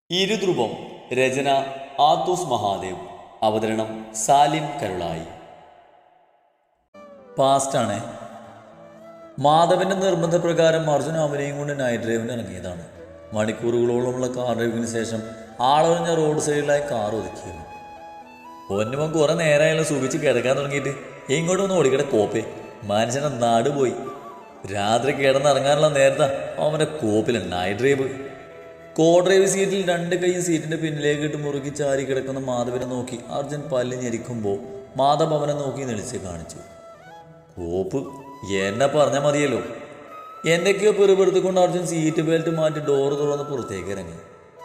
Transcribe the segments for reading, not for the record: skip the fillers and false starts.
ഇരുധ്രുവം. രചന ആത്തൂസ് മഹാദേവ്. അവതരണം സാലിം കരുളായി. പാസ്റ്റാണ്. മാധവന്റെ നിർബന്ധപ്രകാരം അർജുൻ അവനെയും കൊണ്ട് നൈറ്റ് ഡ്രൈവിന് ഇറങ്ങിയതാണ്. മണിക്കൂറുകളോളമുള്ള കാർ ഡ്രൈവിന് ശേഷം ആളൊഴിഞ്ഞ റോഡ് സൈഡിലായി കാർ ഒതുക്കിയിരുന്നു. ഒന്നുമൻ കുറെ നേരമായാലും സുഖിച്ച് കിടക്കാൻ തുടങ്ങിയിട്ട് ഇങ്ങോട്ടൊന്ന് ഓടിക്കടെ കോപ്പേ. മനുഷ്യനെ നാട് പോയി. രാത്രി കിടന്നിറങ്ങാനുള്ള നേരത്താ അവൻ്റെ കോപ്പിൽ നൈറ്റ് ഡ്രൈവ്. കോ ഡ്രൈവ് സീറ്റിൽ രണ്ട് കൈയും സീറ്റിന്റെ പിന്നിലേക്ക് ഇട്ട് മുറുക്കി ചാരി കിടക്കുന്ന മാധവനെ നോക്കി അർജുൻ പല്ല് ഞെരിക്കുമ്പോൾ മാധവ് അവനെ നോക്കി നെളിച്ച് കാണിച്ചു. കോപ്പ് എന്നെ പറഞ്ഞാൽ മതിയല്ലോ. എന്തൊക്കെയോ പിറുപിറുത്തുകൊണ്ട് അർജുൻ സീറ്റ് ബെൽറ്റ് മാറ്റി ഡോറ് തുറന്ന് പുറത്തേക്ക് ഇറങ്ങി.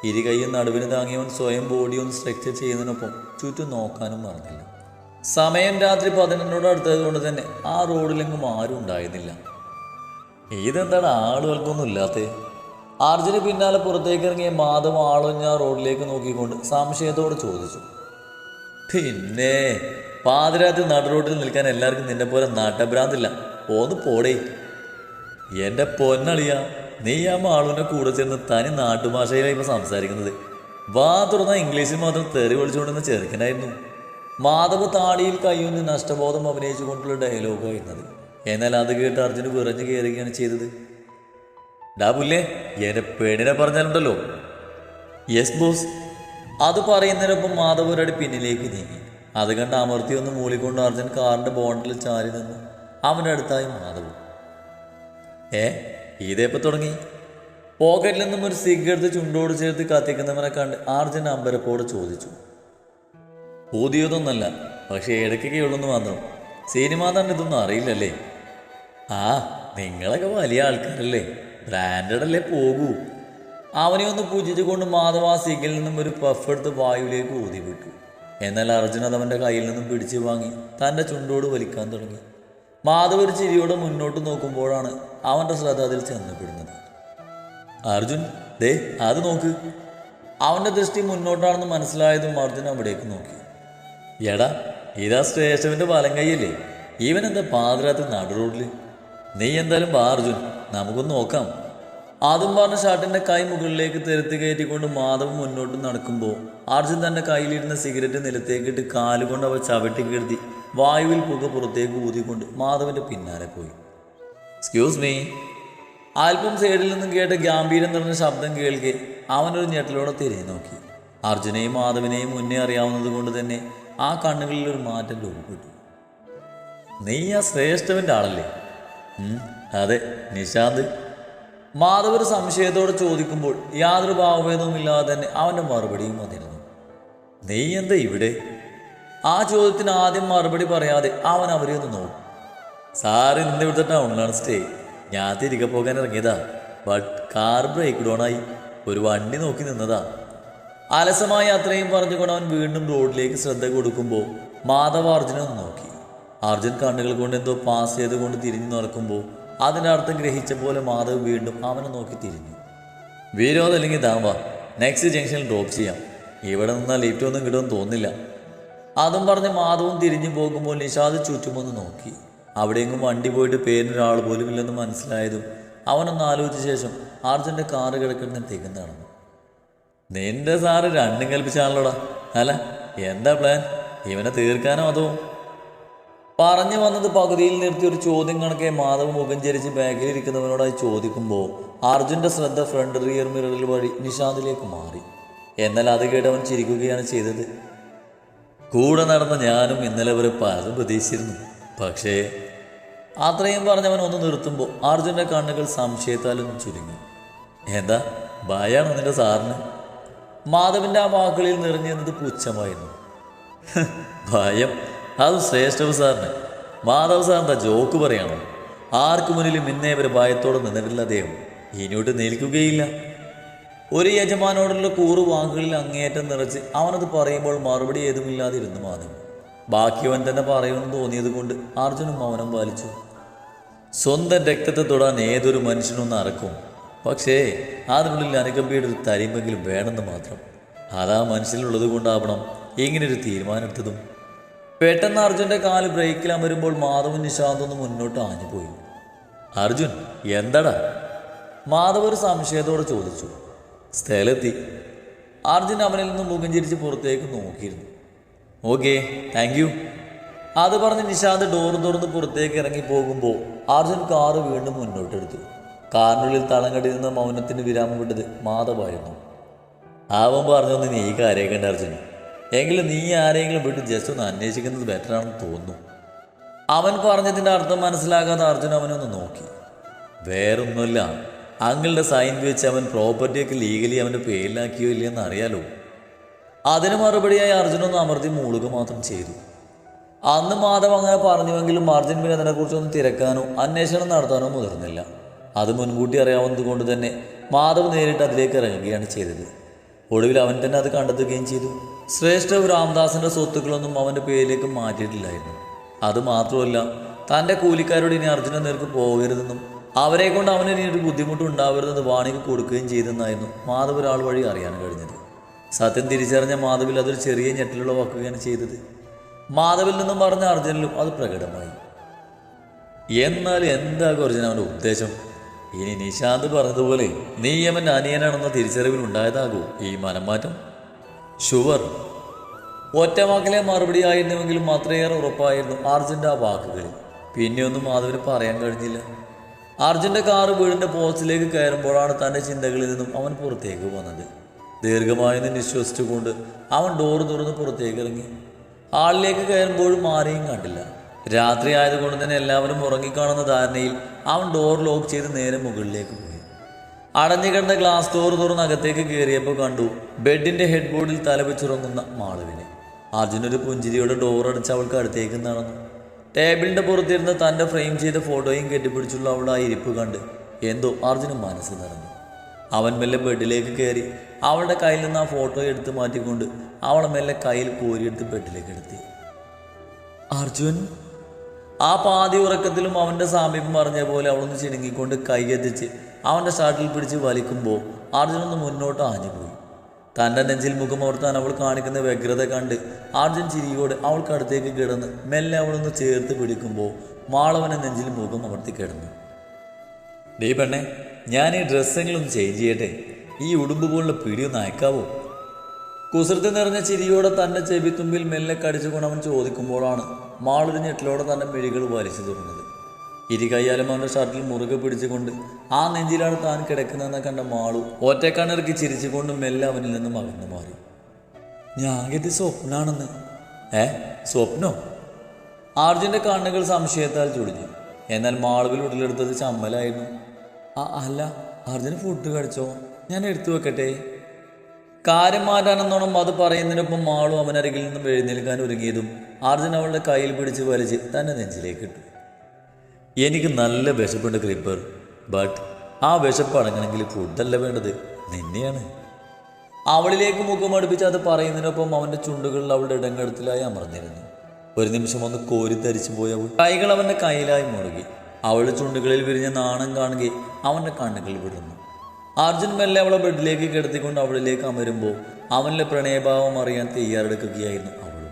ഇരു കൈയും നടുവിന് താങ്ങിയവൻ സ്വയം ബോഡി ഒന്ന് സ്ട്രക്ചർ ചെയ്യുന്നതിനൊപ്പം ചുറ്റും നോക്കാനും മറന്നില്ല. സമയം രാത്രി 11 അടുത്തത് കൊണ്ട് തന്നെ ആ റോഡിലെങ്ങും ആരും ഉണ്ടായിരുന്നില്ല. ഇതെന്താണ് ആളുകൾക്കൊന്നും ഇല്ലാത്തേ? അർജുന് പിന്നാലെ പുറത്തേക്ക് ഇറങ്ങിയ മാധവ് ആളൊഞ്ഞ റോഡിലേക്ക് നോക്കിക്കൊണ്ട് സംശയത്തോടെ ചോദിച്ചു. പിന്നെ പാതിരാത്രി നടുറോഡിൽ നിൽക്കാൻ എല്ലാവർക്കും നിന്നെ പോലെ നാട്ടഭ്രാന്തില്ല. ഒന്ന് പോടേ. എൻ്റെ പൊന്നളിയ, നീ ആ മാളുവിൻ്റെ കൂടെ ചേർന്ന് തനി നാട്ടുഭാഷയിലാണ് ഇപ്പം സംസാരിക്കുന്നത്. വാ തുറന്ന ഇംഗ്ലീഷിൽ മാത്രം തെറി വിളിച്ചുകൊണ്ടിരുന്ന ചെറുക്കനായിരുന്നു. മാധവ് താടിയിൽ കയ്യൊന്ന് നഷ്ടബോധം അഭിനയിച്ചു കൊണ്ടുള്ള ഡയലോഗായിരുന്നത്. എന്നാൽ അത് കേട്ട് അർജുന് വിറഞ്ഞു കയറുകയാണ് ചെയ്തത്. ഡാ പുല്ലേ, എൻ്റെ പെണ്ണിനെ പറഞ്ഞാലുണ്ടല്ലോ. Yes boss. അത് പറയുന്നതിനൊപ്പം മാധവ് ഒരടി പിന്നിലേക്ക് നീങ്ങി. അത് കണ്ട് അമർത്തി ഒന്ന് മൂളിക്കൊണ്ട് അർജുൻ കാറിൻ്റെ ബോണ്ടിൽ ചാരി നിന്നു. അവൻ്റെ അടുത്തായി മാധവ്. ഇതേപ്പം തുടങ്ങി? പോക്കറ്റിൽ നിന്നും ഒരു സിഗരറ്റ് ചുണ്ടോട് ചേർത്ത് കത്തിക്കുന്നവനെ കണ്ട് അർജുൻ അമ്പരപ്പോടെ ചോദിച്ചു. പുതിയതൊന്നല്ല, പക്ഷേ ഇടയ്ക്കൊക്കെ ഉള്ളെന്ന് മാത്രം. സിനിമ തന്നെ ഇതൊന്നും അറിയില്ലല്ലേ? ആ, നിങ്ങളൊക്കെ വലിയ ആൾക്കാരല്ലേ, ബ്രാൻഡഡ് അല്ലേ, പോകൂ. അവനെ ഒന്ന് പൂജിച്ചുകൊണ്ട് മാധവ് ആ സിഗിൽ നിന്നും ഒരു പഫ് എടുത്ത് വായുവിലേക്ക് ഊതിവിട്ടു. എന്നാൽ അർജുൻ അത് അവൻ്റെ കയ്യിൽ നിന്നും പിടിച്ചു വാങ്ങി തൻ്റെ ചുണ്ടോട് വലിക്കാൻ തുടങ്ങി. മാധവ് ഒരു ചിരിയോടെ മുന്നോട്ട് നോക്കുമ്പോഴാണ് അവൻ്റെ ശ്രദ്ധ അതിൽ ചെന്നപ്പെടുന്നത്. അർജുൻ, ദേ അത് നോക്ക്. അവൻ്റെ ദൃഷ്ടി മുന്നോട്ടാണെന്ന് മനസ്സിലായതും അർജുൻ അവിടേക്ക് നോക്കി. എടാ, ഇതാ സ്റ്റേഷൻ്റെ വലം കൈയല്ലേ? ഇവൻ എന്താ പാതിരാത്രി നടു റോഡിൽ? നീ എന്തായാലും വാ അർജുൻ, നമുക്കൊന്ന് നോക്കാം. അതും പറഞ്ഞ ഷർട്ടിൻ്റെ കൈ മുകളിലേക്ക് തെരുത്ത് കയറ്റിക്കൊണ്ട് മാധവ് മുന്നോട്ട് നടക്കുമ്പോൾ അർജുൻ തൻ്റെ കയ്യിലിരുന്ന സിഗരറ്റ് നിലത്തേക്കിട്ട് കാലുകൊണ്ട് അവ ചവിട്ടി കീഴ്ത്തി വായുവിൽ പുക പുറത്തേക്ക് ഊതിക്കൊണ്ട് മാധവിൻ്റെ പിന്നാലെ പോയി. Excuse me. അല്പം സൈഡിൽ നിന്നും കേട്ട ഗാംഭീര്യം നിറഞ്ഞ ശബ്ദം കേൾക്കെ അവനൊരു ഞെട്ടലോടെ തിരിഞ്ഞു നോക്കി. അർജുനെയും മാധവിനെയും മുന്നേ അറിയാവുന്നത് കൊണ്ട് തന്നെ ആ കണ്ണുകളിൽ ഒരു മാറ്റം രൂപപ്പെട്ടു. നീ ആ ശ്രേഷ്ഠവൻ്റെ ആളല്ലേ? അതെ, നിശാന്ത്. മാധവ് ഒരു സംശയത്തോടെ ചോദിക്കുമ്പോൾ യാതൊരു ഭാവഭേദവും ഇല്ലാതെ തന്നെ അവൻ്റെ മറുപടിയും വന്നിരുന്നു. നീ എന്താ ഇവിടെ? ആ ചോദ്യത്തിന് ആദ്യം മറുപടി പറയാതെ അവൻ അവരെ ഒന്ന് നോക്കും. സാറ് ഇന്ന് ഇവിടുത്തെ ടൗണിലാണ് സ്റ്റേ. ഞാൻ തിരികെ പോകാൻ ഇറങ്ങിയതാ. ബട്ട് കാർ ബ്രേക്ക് ഡൗൺ ആയി. ഒരു വണ്ടി നോക്കി നിന്നതാ. അലസമായി അത്രയും പറഞ്ഞുകൊണ്ട് അവൻ വീണ്ടും റോഡിലേക്ക് ശ്രദ്ധ കൊടുക്കുമ്പോൾ മാധവ് അർജുനെ ഒന്ന് നോക്കി. അർജുൻ കണ്ണുകൾ കൊണ്ട് എന്തോ പാസ് ചെയ്തുകൊണ്ട് തിരിഞ്ഞു നടക്കുമ്പോൾ അതിൻ്റെ അർത്ഥം ഗ്രഹിച്ച പോലെ മാധവ് വീണ്ടും അവനെ നോക്കി തിരിഞ്ഞു. വിരോധം അല്ലെങ്കിൽ താവാ, നെക്സ്റ്റ് ജംഗ്ഷനിൽ ഡ്രോപ്പ് ചെയ്യാം. ഇവിടെ നിന്നാൽ ലിഫ്റ്റ് ഒന്നും കിട്ടുമെന്ന് തോന്നില്ല. അതും പറഞ്ഞ് മാധവും തിരിഞ്ഞു പോകുമ്പോൾ നിഷാദ് ചുറ്റുമൊന്ന് നോക്കി. അവിടെയെങ്കിലും വണ്ടി പോയിട്ട് പേരിനൊരാൾ പോലും ഇല്ലെന്ന് മനസ്സിലായതും അവനൊന്ന് ആലോചിച്ച ശേഷം അർജുൻ്റെ കാറ് കിടക്കുന്നതിന് നടന്നു. നിന്റെ സാറ് രണ്ടും കൽപ്പിച്ചാണല്ലോടാ. അല്ല, എന്താ പ്ലാൻ? ഇവനെ തീർക്കാനോ അതോ? പറഞ്ഞു വന്നത് പകുതിയിൽ നിർത്തി ഒരു ചോദ്യം കണക്കെ മാധവ് മുഖം ചരിച്ച് ബാഗിലിരിക്കുന്നവനോടായി ചോദിക്കുമ്പോൾ അർജുൻ്റെ ശ്രദ്ധ ഫ്രണ്ട് റിയർ മിററിൽ വഴി നിഷാദിലേക്ക് മാറി. എന്നാൽ അത് കേട്ടവൻ ചിരിക്കുകയാണ് ചെയ്തത്. കൂടെ നടന്ന ഞാനും ഇന്നലെ വരെ പലതും പ്രതീക്ഷിച്ചിരുന്നു, പക്ഷേ. അത്രയും പറഞ്ഞവൻ ഒന്ന് നിർത്തുമ്പോൾ അർജുൻ്റെ കണ്ണുകൾ സംശയത്താലൊന്നും ചുരുങ്ങി. എന്താ ഭയാണോ നിന്റെ സാറിന്? മാധവിൻ്റെ ആ വാക്കുകളിൽ നിറഞ്ഞിരുന്നത് പുച്ഛമായിരുന്നു. ഭയം? അത് ശ്രേഷ്ഠവ് സാറിന്. മാധവ് സാർ എന്താ ജോക്ക് പറയണോ? ആർക്കു മുന്നിലും ഇന്നേ വരെ ഭയത്തോടെ നിന്നിട്ടില്ല അദ്ദേഹം. ഇനിയോട്ട് നിൽക്കുകയില്ല. ഒരു യജമാനോടുള്ള കൂറു വാക്കുകളിൽ അങ്ങേയറ്റം നിറച്ച് അവനത് പറയുമ്പോൾ മറുപടി ഏതുമില്ലാതിരുന്നു മാധവ്. ബാക്കിയവൻ തന്നെ പറയുമെന്ന് തോന്നിയത് കൊണ്ട് അർജുനും മൗനം പാലിച്ചു. സ്വന്തം രക്തത്തെ തൊടാൻ ഏതൊരു മനുഷ്യനൊന്ന് അറക്കും, പക്ഷേ അതിനുള്ളിൽ അനുകമ്പയുടെ ഒരു തരിമ്പെങ്കിലും വേണമെന്ന് മാത്രം. അതാ മനസ്സിലുള്ളത് കൊണ്ടാവണം ഇങ്ങനൊരു തീരുമാനമെടുത്തതും. പെട്ടെന്ന് അർജുൻ്റെ കാല് ബ്രേക്കിൽ അമരുമ്പോൾ മാധവും നിശാന്തൊന്ന് മുന്നോട്ട് ആഞ്ഞുപോയി. അർജുൻ, എന്താടാ? മാധവ് ഒരു സംശയത്തോടെ ചോദിച്ചു. സ്ഥലത്തി. അർജുൻ അവനിൽ നിന്ന് മുഖം ചിരിച്ച് പുറത്തേക്ക് നോക്കിയിരുന്നു. Okay, thank you. അത് പറഞ്ഞ് നിശാന്ത് ഡോർ തുറന്ന് പുറത്തേക്ക് ഇറങ്ങി പോകുമ്പോൾ അർജുൻ കാറ് വീണ്ടും മുന്നോട്ടെടുത്തു. കാറിനുള്ളിൽ തളം കെട്ടി നിന്ന മൗനത്തിന് വിരാമം വിട്ടത് മാധവായിരുന്നു. അവൻ പറഞ്ഞൊന്ന് നീ കാര്യമാക്കേണ്ട അർജുൻ, എങ്കിലും നീ ആരെങ്കിലും വിട്ട് ജസ്റ്റ് ഒന്ന് അന്വേഷിക്കുന്നത് ബെറ്ററാണെന്ന് തോന്നുന്നു. അവൻ പറഞ്ഞതിൻ്റെ അർത്ഥം മനസ്സിലാകാതെ അർജുൻ അവനൊന്ന് നോക്കി. വേറൊന്നുമില്ല, അങ്ങളുടെ സൈൻ വെച്ച് അവൻ പ്രോപ്പർട്ടിയൊക്കെ ലീഗലി അവൻ്റെ പേരിലാക്കിയോ ഇല്ലയെന്ന് അറിയാലോ. അതിന് മറുപടിയായി അർജുനൊന്ന് അമർത്തി മൂളുക മാത്രം ചെയ്തു. അന്ന് മാധവ് അങ്ങനെ പറഞ്ഞുവെങ്കിലും അർജുൻ പിന്നെ അതിനെക്കുറിച്ചൊന്നും തിരക്കാനോ അന്വേഷണം നടത്താനോ മുതിർന്നില്ല. അത് മുൻകൂട്ടി അറിയാവുന്നത് കൊണ്ട് തന്നെ മാധവ് നേരിട്ട് അതിലേക്ക് ഇറങ്ങുകയാണ് ചെയ്തത്. ഒടുവിൽ അവൻ തന്നെ അത് കണ്ടെത്തുകയും ചെയ്തു. ശ്രേഷ്ഠ രാംദാസിൻ്റെ സ്വത്തുക്കളൊന്നും അവൻ്റെ പേരിലേക്ക് മാറ്റിയിട്ടില്ലായിരുന്നു. അതുമാത്രമല്ല, തൻ്റെ കൂലിക്കാരോട് ഇനി അർജുന നേർക്ക് പോകരുതെന്നും അവരെ കൊണ്ട് അവന് ഇനി ഒരു ബുദ്ധിമുട്ടുണ്ടാവരുതെന്ന് വാണിക്ക് കൊടുക്കുകയും ചെയ്തെന്നായിരുന്നു മാധവ് ഒരാൾ വഴി അറിയാൻ കഴിഞ്ഞത്. സത്യം തിരിച്ചറിഞ്ഞ മാധവിൽ അതൊരു ചെറിയ ഞെട്ടിലുളവാക്കുകയാണ് ചെയ്തത്. മാധവിൽ നിന്നും പറഞ്ഞ അർജുനിലും അത് പ്രകടമായി. എന്നാൽ എന്താ അർജുന അവൻ്റെ ഉദ്ദേശം? ഇനി നിശാന്ത് പറഞ്ഞതുപോലെ നീ അവൻ്റെ അനിയനാണെന്ന തിരിച്ചറിവിൽ ഉണ്ടായതാകൂ ഈ മനംമാറ്റം? ഷുവർ. ഒറ്റവാക്കിലെ മറുപടി ആയിരുന്നുവെങ്കിലും അത്രയേറെ ഉറപ്പായിരുന്നു അർജുൻ്റെ ആ വാക്കുകളിൽ. പിന്നെയൊന്നും മാധവിന് പറയാൻ കഴിഞ്ഞില്ല. അർജുൻ്റെ കാറ് വീടിൻ്റെ പോസ്റ്റിലേക്ക് കയറുമ്പോഴാണ് തൻ്റെ ചിന്തകളിൽ നിന്നും അവൻ പുറത്തേക്ക് വന്നത്. ദീർഘമായെന്ന് നിശ്വസിച്ചുകൊണ്ട് അവൻ ഡോർ തുറന്ന് പുറത്തേക്ക് ഇറങ്ങി. ഹാളിലേക്ക് കയറുമ്പോഴും ആരെയും കണ്ടില്ല. രാത്രി ആയതുകൊണ്ട് തന്നെ എല്ലാവരും ഉറങ്ങിക്കാണുന്ന ധാരണയിൽ അവൻ ഡോർ ലോക്ക് ചെയ്ത് നേരെ മുകളിലേക്ക് പോയി. അടഞ്ഞു കിടന്ന ഗ്ലാസ് ഡോർ തുറന്ന് അകത്തേക്ക് കയറിയപ്പോൾ കണ്ടു ബെഡിൻ്റെ ഹെഡ് ബോർഡിൽ തലവെച്ചുറങ്ങുന്ന മാളവിനെ. അർജുനൊരു പുഞ്ചിരിയോടെ ഡോർ അടിച്ച് അവൾക്ക് അടുത്തേക്ക് നടന്നു. ടേബിളിൻ്റെ പുറത്തിരുന്ന് തൻ്റെ ഫ്രെയിം ചെയ്ത ഫോട്ടോയും കെട്ടിപ്പിടിച്ചുള്ള അവളുടെ ആ ഇരിപ്പ് കണ്ട് എന്തോ അർജുന് മനസ്സ് നിറഞ്ഞു. അവൻ മെല്ലെ ബെഡിലേക്ക് കയറി അവളുടെ കയ്യിൽ നിന്ന് ആ ഫോട്ടോ എടുത്ത് മാറ്റിക്കൊണ്ട് അവളെ മെല്ലെ കയ്യിൽ കോരിയെടുത്ത് ബെഡിലേക്ക് എടുത്തി. അർജുൻ. ആ പാതി ഉറക്കത്തിലും അവൻ്റെ സാമീപ്യം പറഞ്ഞ പോലെ അവളൊന്ന് ചിണുങ്ങിക്കൊണ്ട് കൈയെത്തിച്ച് അവൻ്റെ ഷർട്ടിൽ പിടിച്ച് വലിക്കുമ്പോൾ അർജുനൊന്ന് മുന്നോട്ട് ആഞ്ഞുപോയി. തൻ്റെ നെഞ്ചിൽ മുഖമോർത്താൻ അവൾ കാണിക്കുന്ന വ്യഗ്രത കണ്ട് അർജുൻ ചിരിയോടെ അവൾക്കടുത്തേക്ക് കിടന്ന് മെല്ലെ അവളൊന്ന് ചേർത്ത് പിടിക്കുമ്പോൾ മാളവനെ നെഞ്ചിൽ മുഖം അമർത്തി കിടന്നു. ഡേ പെണ്ണെ, ഞാൻ ഈ ഡ്രസ്സെങ്കിലും ചേഞ്ച് ചെയ്യട്ടെ, ഈ ഉടുമ്പ് പോലുള്ള പിടിയൊന്ന് അയക്കാവോ? കുസൃതി നിറഞ്ഞ ചിരിയോടെ തൻ്റെ ചെവിത്തുമ്പിൽ മെല്ലെ കടിച്ചുകൊണ്ട് അവൻ ചോദിക്കുമ്പോഴാണ് മാളൊരു ഞെട്ടിലോടെ തൻ്റെ മിഴികൾ വലിച്ചു തുറന്നത്. കയ്യാലും അവൻ്റെ ഷർട്ടിൽ മുറുകെ പിടിച്ചുകൊണ്ട് ആ നെഞ്ചിലാണ് താൻ കിടക്കുന്നതെന്ന് കണ്ട മാളു ഒറ്റക്കണ്ണിറക്കി ചിരിച്ചുകൊണ്ട് മെല്ലെ അവനിൽ നിന്നും അകന്നു മാറി. ഞാനിത് സ്വപ്നാണെന്ന്. സ്വപ്നോ? അർജുൻ്റെ കണ്ണുകൾ സംശയത്താൽ ചുടിഞ്ഞു. എന്നാൽ മാളുവിൽ ഉടലെടുത്തത് ചമ്മലായിരുന്നു. അല്ല, അർജുന് ഫുഡ് കഴിച്ചോ? ഞാൻ എടുത്തു വെക്കട്ടെ? കാര്യം മാറ്റാനെന്നോണം അത് പറയുന്നതിനൊപ്പം മാളു അവനരികിൽ നിന്നും എഴുന്നേൽക്കാൻ ഒരുങ്ങിയതും അർജുൻ അവളുടെ കയ്യിൽ പിടിച്ച് വലിച്ച് തൻ്റെ നെഞ്ചിലേക്ക് ഇട്ടു. എനിക്ക് നല്ല വിശപ്പുണ്ട് ക്രീപ്പർ, ബട്ട് ആ വിശപ്പ് അടങ്ങണമെങ്കിൽ ഫുഡല്ല വേണ്ടത്, നിന്നെയാണ്. അവളിലേക്ക് മുഖമടുപ്പിച്ച് അത് പറയുന്നതിനൊപ്പം അവൻ്റെ ചുണ്ടുകളിൽ അവളുടെ ഇടങ്കടത്തിലായി അമർന്നിരുന്നു. ഒരു നിമിഷം ഒന്ന് കോരിത്തരിച്ചു പോയി അവൾ കൈകൾ അവൻ്റെ കയ്യിലായി മുറുകി. അവളുടെ ചുണ്ടുകളിൽ വിരിഞ്ഞ നാണം കാണുകയും അവൻ്റെ കണ്ണുകൾ വിടുന്നു. അർജുൻ മെല്ലെ അവളെ ബെഡിലേക്ക് കിടത്തിക്കൊണ്ട് അവളിലേക്ക് അമരുമ്പോൾ അവൻ്റെ പ്രണയഭാവം അറിയാൻ തയ്യാറെടുക്കുകയായിരുന്നു അവളും.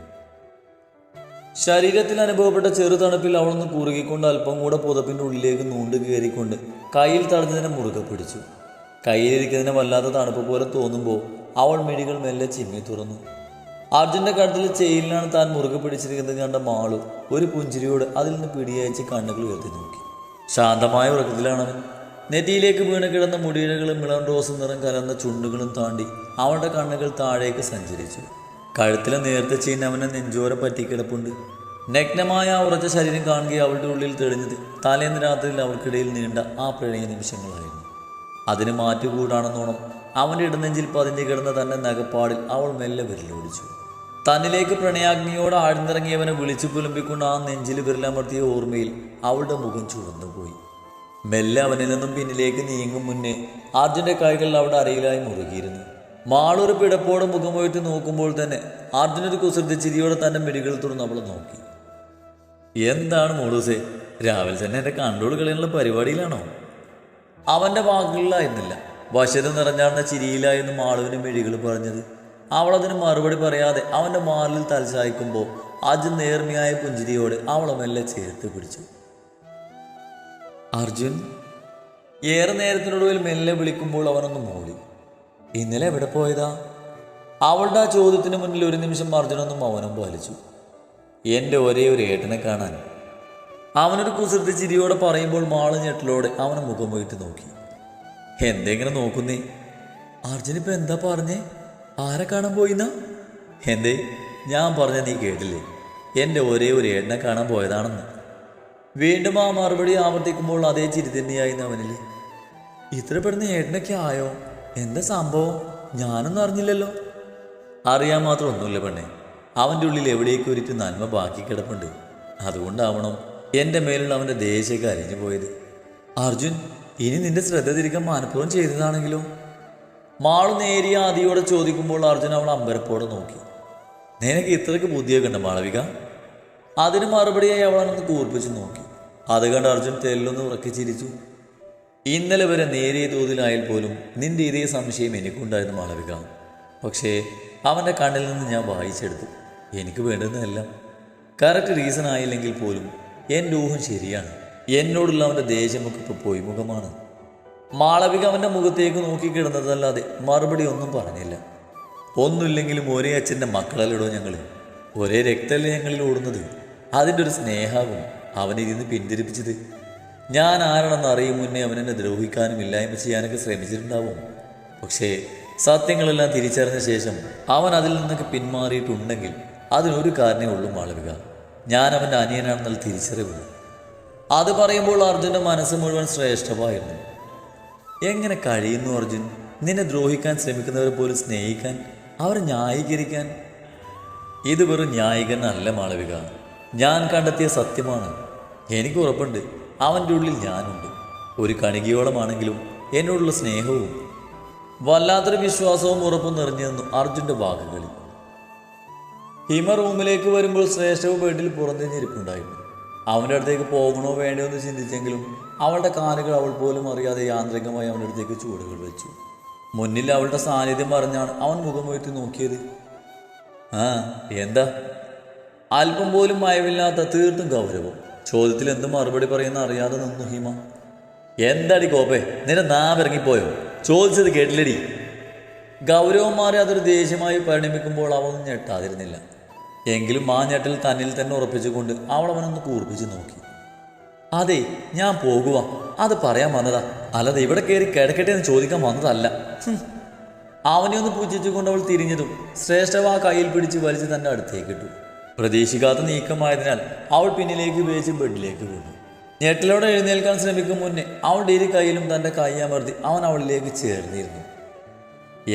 ശരീരത്തിൽ അനുഭവപ്പെട്ട ചെറു തണുപ്പിൽ അവളൊന്ന് കുറുകിക്കൊണ്ട് അല്പം കൂടെ പുതപ്പിൻ്റെ ഉള്ളിലേക്ക് നൂണ്ട് കയറിക്കൊണ്ട് കയ്യിൽ തടഞ്ഞതിനെ മുറുകെ പിടിച്ചു. കയ്യിലിരിക്കുന്നതിന് വല്ലാത്ത തണുപ്പ് പോലെ തോന്നുമ്പോൾ അവൾ മിഴികൾ മെല്ലെ ചിമ്മി തുറന്നു. അർജുൻ്റെ കഴുത്തിൽ ചെയിലിനാണ് താൻ മുറുകെ പിടിച്ചിരിക്കുന്നത് കണ്ട മാളു ഒരു പുഞ്ചിരിയോട് അതിൽ നിന്ന് പിടിയയച്ച് കണ്ണുകൾ ഉയർത്തി നോക്കി. ശാന്തമായ ഉറക്കത്തിലാണവൻ. നെറ്റിയിലേക്ക് വീണ് കിടന്ന മുടിയിഴകളും ഇളം റോസ് നിറം കലർന്ന ചുണ്ടുകളും താണ്ടി അവളുടെ കണ്ണുകൾ താഴേക്ക് സഞ്ചരിച്ചു. കഴുത്തിലെ നേർത്ത ചെയിൻ അവനെ നെഞ്ചോര പറ്റിക്കിടപ്പുണ്ട്. നഗ്നമായ ആ ഉറച്ച ശരീരം കാണുകയും അവളുടെ ഉള്ളിൽ തെളിഞ്ഞത് തലേന്ന് രാത്രിയിൽ അവർക്കിടയിൽ നീണ്ട ആ പ്രണയ നിമിഷങ്ങളായിരുന്നു. അതിന് മാറ്റുകൂടാണെന്നോണം അവൻ്റെ ഇടനെഞ്ചിൽ പതിഞ്ഞു കിടന്ന തൻ്റെ നഖപ്പാടിൽ അവൾ മെല്ലെ വിരലോടിച്ചു. തന്നിലേക്ക് പ്രണയാഗ്നിയോട് ആഴ്ന്നിറങ്ങിയവനെ വിളിച്ചു പുലമ്പിക്കൊണ്ട് ആ നെഞ്ചിൽ വിരലമർത്തിയ ഓർമ്മയിൽ അവളുടെ മുഖം ചുവന്നുപോയി. മെല്ലെ അവനിൽ നിന്നും പിന്നിലേക്ക് നീങ്ങും മുന്നേ അർജുൻ്റെ കൈകൾ അവിടെ അരയിലായി മുറുകിയിരുന്നു. മാളൊരു പിടപ്പോടെ മുഖമുയർത്തി നോക്കുമ്പോൾ തന്നെ അർജുനൊരു കുസൃതി ചിരിയോടെ തൻ്റെ മിഴികൾ തുറന്ന് അവളെ നോക്കി. എന്താണ് മോളൂസേ, രാവിലെ തന്നെ എൻ്റെ കൺട്രോൾ കളയാനുള്ള പരിപാടിയിലാണോ? അവൻ്റെ വാക്കുകളിലായിരുന്നില്ല, വശ്യത നിറഞ്ഞാടുന്ന ചിരിയിലായിരുന്നു മാളുവിന് മിഴികൾ പറഞ്ഞത്. അവളതിന് മറുപടി പറയാതെ അവൻ്റെ മാറിൽ തലചായ്ക്കുമ്പോൾ അർജുൻ നേർമയായ പുഞ്ചിരിയോടെ അവളെ മെല്ലെ ചേർത്ത് പിടിച്ചു. അർജുൻ ഏറെ നേരത്തിനൊടുവിൽ മെല്ലെ വിളിക്കുമ്പോൾ അവനൊന്ന് മൂടി. ഇന്നലെ എവിടെ പോയതാ? അവളുടെ ആ ചോദ്യത്തിന് മുന്നിൽ ഒരു നിമിഷം അർജുനൊന്നും മൗനം പാലിച്ചു. എൻ്റെ ഒരേ ഒരു ഏട്ടനെ കാണാൻ. അവനൊരു കുസൃതി ചിരിയോടെ പറയുമ്പോൾ മാള് ഞെട്ടലോടെ അവനെ മുഖം പോയിട്ട് നോക്കി. എന്തെങ്ങനെ നോക്കുന്നേ? അർജുനിപ്പോൾ എന്താ പറഞ്ഞേ? ആരെ കാണാൻ പോയിന്നാ? എന്തേ, ഞാൻ പറഞ്ഞ നീ കേട്ടില്ലേ? എൻ്റെ ഒരേ ഒരു ഏട്ടനെ കാണാൻ പോയതാണെന്ന്. വീണ്ടും ആ മറുപടി ആവർത്തിക്കുമ്പോൾ അതേ ചിരി തന്നെയായിരുന്നു അവനിൽ. ഇത്ര പെടുന്ന ഏട്ടനൊക്കെ ആയോ? എന്താ സംഭവം? ഞാനൊന്നും അറിഞ്ഞില്ലല്ലോ. അറിയാൻ മാത്രം ഒന്നുമില്ല പെണ്ണെ. അവൻ്റെ ഉള്ളിൽ എവിടേക്ക് ഒരിട്ട് നന്മ ബാക്കി കിടപ്പുണ്ട്. അതുകൊണ്ടാവണം എൻ്റെ മേലുള്ള അവൻ്റെ ദേഷ്യമൊക്കെ അരിഞ്ഞു പോയത്. അർജുൻ, ഇനി നിന്റെ ശ്രദ്ധ തിരിക്കാൻ മനഃപൂർവ്വം ചെയ്തതാണെങ്കിലോ? മാള് നേരിയ ആദിയോടെ ചോദിക്കുമ്പോൾ അർജുൻ അവൾ അമ്പരപ്പോടെ നോക്കി. നിനക്ക് ഇത്രയ്ക്ക് ബുദ്ധിയൊക്കെ ഉണ്ട് മാളവിക? അതിന് മറുപടിയായി അവളെന്ന് കൂർപ്പിച്ച് നോക്കി. അത് കണ്ട് അർജുൻ തെല്ലൊന്ന് ഉറക്കി ചിരിച്ചു. ഇന്നലെ വരെ നേരിയ തോതിലായാൽ പോലും നിന്റെ ഇതേ സംശയം എനിക്കുണ്ടായിരുന്നു മാളവിക. പക്ഷേ അവൻ്റെ കണ്ണിൽ നിന്ന് ഞാൻ വായിച്ചെടുത്തു. എനിക്ക് വേണ്ടുന്നതെല്ലാം കറക്റ്റ് റീസൺ ആയില്ലെങ്കിൽ പോലും എൻ്റെ ഊഹം ശരിയാണ്. എന്നോടുള്ള അവൻ്റെ ദേഷ്യമൊക്കെ ഇപ്പോൾ പൊയ്മുഖമാണ്. മാളവിക അവൻ്റെ മുഖത്തേക്ക് നോക്കിക്കിടുന്നതല്ലാതെ മറുപടി ഒന്നും പറഞ്ഞില്ല. ഒന്നുമില്ലെങ്കിലും ഒരേ അച്ഛൻ്റെ മക്കളല്ലിടോ ഞങ്ങൾ. ഒരേ രക്തമല്ലേ ഞങ്ങളിൽ ഓടുന്നത്. അതിൻ്റെ ഒരു സ്നേഹവും അവനിരുന്ന് പിന്തിരിപ്പിച്ചത്. ഞാൻ ആരാണെന്ന് അറിയും മുന്നേ അവനെന്നെ ദ്രോഹിക്കാനും ഇല്ലായ്മ ചെയ്യാനൊക്കെ ശ്രമിച്ചിട്ടുണ്ടാവും. പക്ഷേ സത്യങ്ങളെല്ലാം തിരിച്ചറിഞ്ഞ ശേഷം അവൻ അതിൽ നിന്നൊക്കെ പിന്മാറിയിട്ടുണ്ടെങ്കിൽ അതിനൊരു കാരണമേ ഉള്ളൂ മാളവിക. ഞാൻ അവൻ്റെ അനിയനാണെന്നുള്ള തിരിച്ചറിവുള്ളൂ. അത് പറയുമ്പോൾ അർജുൻ്റെ മനസ്സ് മുഴുവൻ ശ്രേഷ്ഠമായിരുന്നു. എങ്ങനെ കഴിയുന്നു അർജുൻ നിന്നെ ദ്രോഹിക്കാൻ ശ്രമിക്കുന്നവരെ പോലും സ്നേഹിക്കാൻ, അവരെ ന്യായീകരിക്കാൻ? ഇത് വെറും ന്യായീകരണമല്ല മാളവിക. ഞാൻ കണ്ടെത്തിയ സത്യമാണ്. എനിക്ക് ഉറപ്പുണ്ട് അവൻ്റെ ഉള്ളിൽ ഞാനുണ്ട്. ഒരു കണികയോളമാണെങ്കിലും എന്നോടുള്ള സ്നേഹവും വല്ലാത്തൊരു വിശ്വാസവും ഉറപ്പും നിറഞ്ഞു നിന്നു അർജുൻ്റെ വാക്കുകളിൽ. ഹിമ റൂമിലേക്ക് വരുമ്പോൾ ശ്രേഷ്ഠവ് ബെഡിൽ പുറന്തിരിപ്പുണ്ടായിരുന്നു. അവൻ്റെ അടുത്തേക്ക് പോകണോ വേണ്ടോ എന്ന് ചിന്തിച്ചെങ്കിലും അവളുടെ കാലുകൾ അവൾ പോലും അറിയാതെ യാന്ത്രികമായി അവൻ്റെ അടുത്തേക്ക് ചൂടുകൾ വെച്ചു. മുന്നിൽ അവളുടെ സാന്നിധ്യം പറഞ്ഞാണ് അവൻ മുഖം ഉയർത്തി നോക്കിയത്. ആ എന്താ? അല്പം പോലും മയവില്ലാത്ത തീർത്തും ഗൗരവം. ചോദ്യത്തിൽ എന്ത് മറുപടി പറയുന്ന അറിയാതെ നിന്നു ഹിമ. എന്താടി കോപ്പേ, നിന്റെ നാവിറങ്ങിപ്പോയോ? ചോദിച്ചത് കേട്ടില്ലടി. ഗൗരവം മാറി അതൊരു ദേഷ്യമായി പരിണമിക്കുമ്പോൾ അവനൊന്നും ഞെട്ടാതിരുന്നില്ല. എങ്കിലും ആ ഞെട്ടിൽ തന്നിൽ തന്നെ ഉറപ്പിച്ചുകൊണ്ട് അവൾ അവനൊന്ന് കൂർപ്പിച്ച് നോക്കി. അതെ, ഞാൻ പോകുക, അത് പറയാൻ വന്നതാ, അല്ലാതെ ഇവിടെ കയറി കിടക്കട്ടെ എന്ന് ചോദിക്കാൻ വന്നതല്ല. അവനെ ഒന്ന് പൂജിച്ചുകൊണ്ട് അവൾ തിരിഞ്ഞതും ശ്രേഷ്ഠവ ആ കയ്യിൽ പിടിച്ച് വലിച്ച് തൻ്റെ അടുത്തേക്കിട്ടു. പ്രതീക്ഷിക്കാത്ത നീക്കമായതിനാൽ അവൾ പിന്നിലേക്ക് ഉപയോഗിച്ച് ബെഡിലേക്ക് വീണു. ഞെട്ടിലോടെ എഴുന്നേൽക്കാൻ ശ്രമിക്കും മുന്നേ അവളുടെ ഇരു കയ്യിലും തൻ്റെ കൈ അമർത്തി അവൻ അവളിലേക്ക് ചേർന്നിരുന്നു.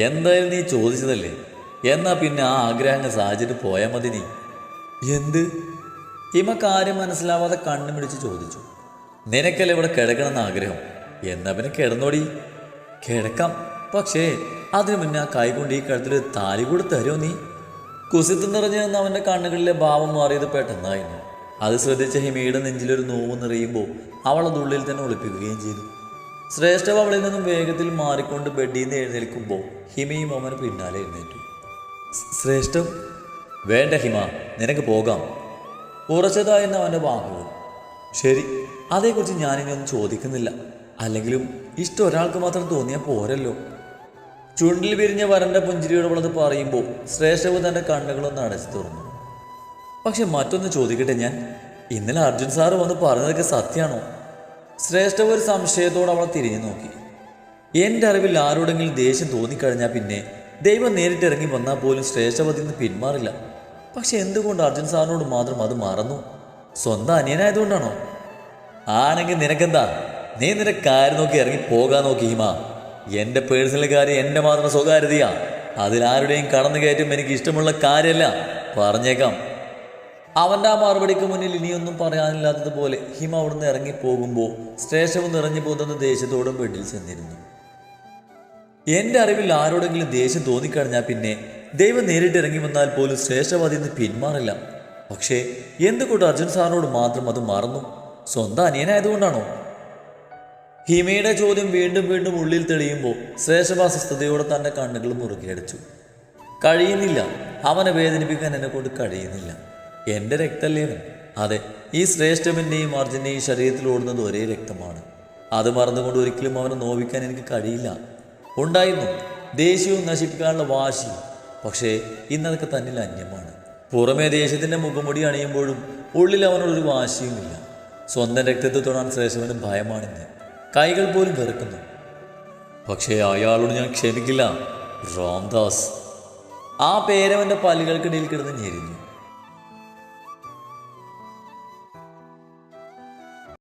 എന്തായാലും നീ ചോദിച്ചതല്ലേ, എന്നാ പിന്നെ ആ ആഗ്രഹങ്ങൾ സാഹചര്യം പോയാൽ മതി. നീ എന്ത്? ഹിമ കാര്യം മനസ്സിലാവാതെ കണ്ണു പിടിച്ച് ചോദിച്ചു. നിനക്കല്ലേ ഇവിടെ കിടക്കണമെന്ന് ആഗ്രഹം? എന്നാ പിന്നെ കിടന്നോടി. കിടക്കാം, പക്ഷേ അതിനു മുന്നേ ആ കൈ കൊണ്ട് ഈ കഴുത്തിൽ താലി കൂടെ തരുമോ നീ? കുസിത്ത് നിറഞ്ഞു നിന്ന് അവൻ്റെ കണ്ണുകളിലെ ഭാവം മാറിയത് പെട്ടെന്നായിരുന്നു. അത് ശ്രദ്ധിച്ച ഹിമയുടെ നെഞ്ചിലൊരു നോവ് നിറയുമ്പോൾ അവൾ അതുള്ളിൽ തന്നെ ഒളിപ്പിക്കുകയും ചെയ്തു. ശ്രേഷ്ഠവ് അവളിൽ നിന്നും വേഗത്തിൽ മാറിക്കൊണ്ട് ബെഡിൽ നിന്ന് എഴുന്നേൽക്കുമ്പോൾ ഹിമയും അവന് പിന്നാലെ എഴുന്നേറ്റു. ശ്രേഷ്ഠം. വേണ്ട ഹിമ, നിനക്ക് പോകാം. ഉറച്ചതായിരുന്ന അവൻ്റെ വാക്കുകൾ. ശരി, അതേക്കുറിച്ച് ഞാനിനി ഒന്നും ചോദിക്കുന്നില്ല. അല്ലെങ്കിലും ഇഷ്ടം ഒരാൾക്ക് മാത്രം തോന്നിയാൽ പോരല്ലോ. ചുണ്ടിൽ വിരിഞ്ഞ വരൻ്റെ പുഞ്ചിരിയോടുള്ളത് പറയുമ്പോൾ ശ്രേഷ്ഠവ് തൻ്റെ കണ്ണുകളൊന്ന് അടച്ചു തുറന്നു. പക്ഷെ മറ്റൊന്ന് ചോദിക്കട്ടെ ഞാൻ, ഇന്നലെ അർജുൻ സാറ് വന്ന് പറഞ്ഞതൊക്കെ സത്യമാണോ? ശ്രേഷ്ഠവ് ഒരു സംശയത്തോടെ അവളെ തിരിഞ്ഞു നോക്കി. എൻ്റെ അറിവിൽ ആരോടെങ്കിലും ദേഷ്യം തോന്നിക്കഴിഞ്ഞാൽ പിന്നെ ദൈവം നേരിട്ടിറങ്ങി വന്നാൽ പോലും ശ്രേഷ്ഠവതിൽ നിന്ന് പിന്മാറില്ല. പക്ഷെ എന്തുകൊണ്ട് അർജുൻ സാറിനോട് മാത്രം അത് മറന്നു? സ്വന്തം അനിയനായതുകൊണ്ടാണോ? ആണെങ്കിൽ നിനക്കെന്താ? നീ നിന്റെ കാര്യം നോക്കി ഇറങ്ങി പോകാൻ നോക്കി ഹിമ. എൻ്റെ പേഴ്സണൽ കാര്യം എൻ്റെ മാത്രം സ്വകാര്യതയാ. അതിലാരുടെയും കടന്നു കയറ്റും എനിക്ക് ഇഷ്ടമുള്ള കാര്യമല്ല, പറഞ്ഞേക്കാം. അവൻ്റെ ആ മറുപടിക്ക് മുന്നിൽ ഇനിയൊന്നും പറയാനില്ലാത്തതുപോലെ ഹിമ അവിടുന്ന് ഇറങ്ങിപ്പോകുമ്പോൾ ശ്രേഷ്ഠവും നിറഞ്ഞു പോകുന്ന ദേഷ്യത്തോടും ബെഡിൽ ചെന്നിരുന്നു. എൻ്റെ അറിവിൽ ആരോടെങ്കിലും ദേഷ്യം തോന്നിക്കഴിഞ്ഞാൽ പിന്നെ ദൈവം നേരിട്ട് ഇറങ്ങി വന്നാൽ പോലും ശ്രേഷ്ഠവാദിൽ നിന്ന് പിന്മാറില്ല. പക്ഷേ എന്തുകൊണ്ട് അർജുൻ സാറിനോട് മാത്രം അത് മറന്നു? സ്വന്തം അനിയനായതുകൊണ്ടാണോ? ഹിമയുടെ ചോദ്യം വീണ്ടും വീണ്ടും ഉള്ളിൽ തെളിയുമ്പോൾ ശ്രേഷ്ഠവ അസ്വസ്ഥതയോടെ തൻ്റെ കണ്ണുകൾ മുറുകിയടച്ചു. കഴിയുന്നില്ല, അവനെ വേദനിപ്പിക്കാൻ എന്നെ കൊണ്ട് കഴിയുന്നില്ല. എൻ്റെ രക്തല്ലേവൻ. അതെ, ഈ ശ്രേഷ്ഠവൻ്റെയും അർജുൻ്റെയും ശരീരത്തിൽ ഓടുന്നത് ഒരേ രക്തമാണ്. അത് മറന്നുകൊണ്ട് ഒരിക്കലും അവനെ നോവിക്കാൻ എനിക്ക് കഴിയില്ല. ഉണ്ടായിരുന്നു ദേഷ്യവും നശിപ്പിക്കാനുള്ള വാശി. പക്ഷേ ഇന്നതൊക്കെ തന്നിൽ അന്യമാണ്. പുറമേ ദേശത്തിൻ്റെ മുഖമുടി അണിയുമ്പോഴും ഉള്ളിൽ അവനോടൊരു വാശിയുമില്ല. സ്വന്തം രക്തത്തെ തൊടാൻ ശ്രേഷ്ഠവനും ഭയമാണെന്ന് കൈകൾ പോലും വെറുക്കുന്നു. പക്ഷേ അയാളോട് ഞാൻ ക്ഷമിക്കില്ല, രാംദാസ്. ആ പേരവൻ്റെ പല്ലുകൾക്കിടയിൽ കിടന്ന് ഞെരിഞ്ഞു.